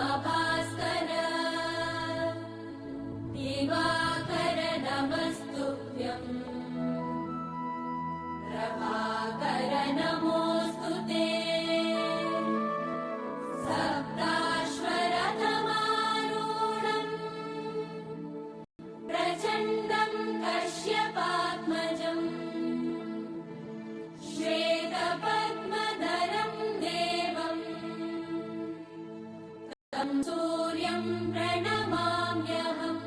भास्कर दिवाकर नमस्तुभ्यं प्रभाकर नमोऽस्तु ते सप्ताश्वरथमारूढम् प्रचण्डं कश्यपात्मजम् श्वेतपद्मधरं देवम् तं सूर्यं प्रणमाम्यहम्।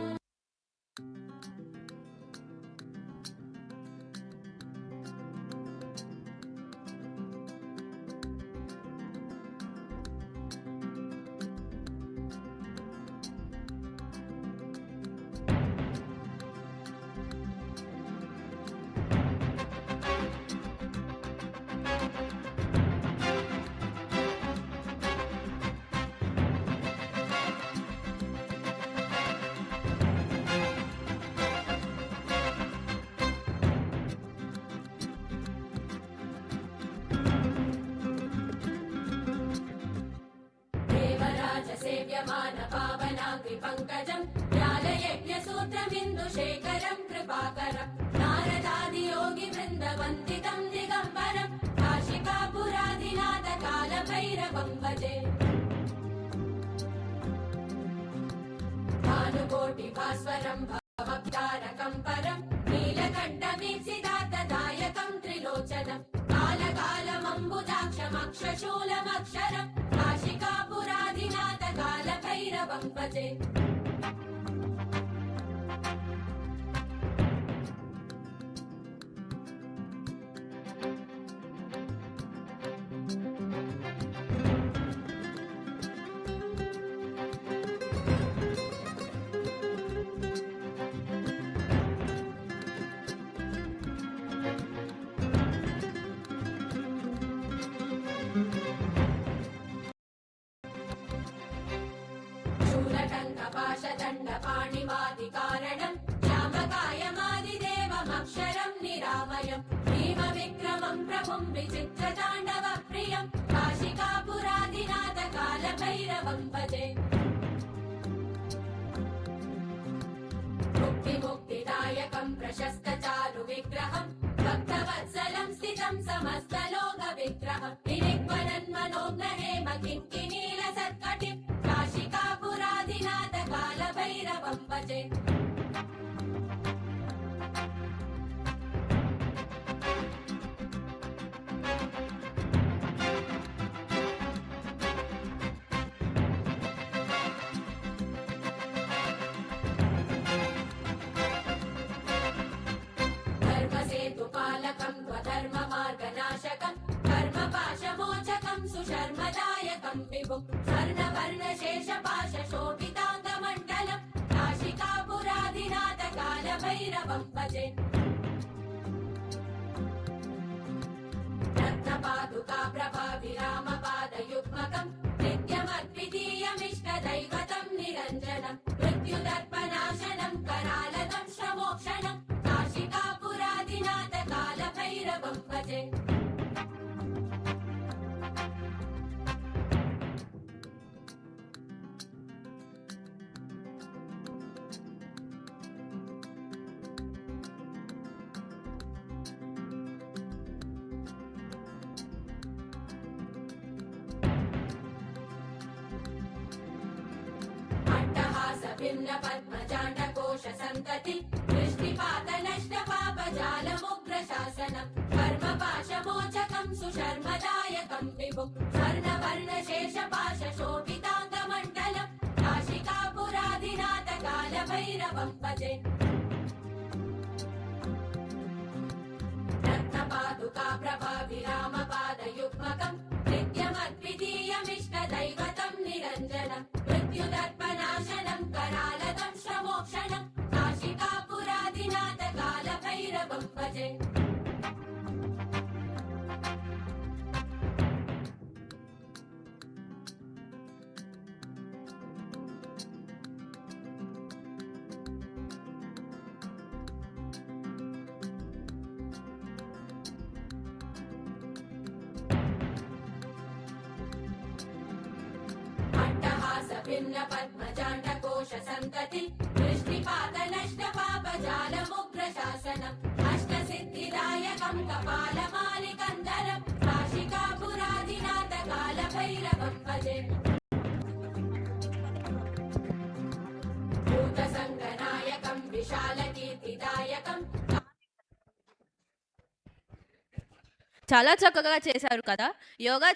सेव्यमान पावनाग्रि पङ्कजं व्यालयज्ञसूत्रमिन्दुशेखरं कृपाकरं नारदादियोगि वृन्दवन्दितं दिगम्बरं काशिकापुराधिनाथ कालभैरवं भजे। भानुकोटिभास्वरं भवतारकं परं नीलकण्ठमीप्सितार्थदायकं त्रिलोचनं कालकालमम्बुजाक्षमक्षशूलमक्षरं काशिकापुराधिनाथ कालभैरवं भजे। शूलटङ्कपाशदण्डपाणिमादिकारणं श्यामकायमादिदेवमक्षरं निरामयं भीमविक्रमं प्रभुं विचित्रताण्डवप्रियं काशिकापुराधिनाथ कालभैरवं भजे। मुक्तिमुक्तिदायकं प्रशस्तचारुविग्रहं भक्तवत्सलं स्थितं समस्तलोकविग्रहं निरिक्वनन्मनोज्ञहेम किङ्किणीलसत्कटिं काशिकापुराधिनाथ कालभैरवं भजे। धर्मसेतुपालकं त्वधर्ममार्गनाशकं कर्मपाशमोचकं सुशर्मदायकं विभुं स्वर्णवर्णशेषपाशशोभिताङ्गमण्डलं काशिकापुराधिनाथ कालभैरवं भजे। रत्नपादुका प्रभाविरामपादयुग्मकं नित्यमद्वितीयमिष्टदैवतं निरञ्जनं मृत्युदर्पनाशनं करालदं श्रमोक्षणं काशिकापुराधिनाथ कालभैरवं भजे। भिन्न पद्मजाण्डकोश सन्तति दृष्टिपात नष्ट पापजालमुग्रशासनं कर्मपाशमोचकं सुशर्मदायकं विभुं स्वर्णवर्णशेषपाशशोभिताङ्गमण्डलं काशिकापुराधिनाथ कालभैरवं भजे। रत्नपादुका प्रभाविरामपादयुग्मकं नित्यमद्वितीयमिष्टदैवतं निरञ्जनं मृत्युदर्पनाशनं करालदं श्रमोक्षणं काशिकापुराधिनाथ कालभैरवं भजे। विम्न पद्मजाण्डकोश सन्तति दृष्टिपात नष्ट पापजालमुग्र शासनम् अष्टसिद्धिदायकं कपालमालिकन्दरं काशिकापुरादिनाथ कालभैरवं भजे भूतसङ्गनायकं विशालकीर्तिदायकं చాలా చక్కగా చేశారు కదా. యోగా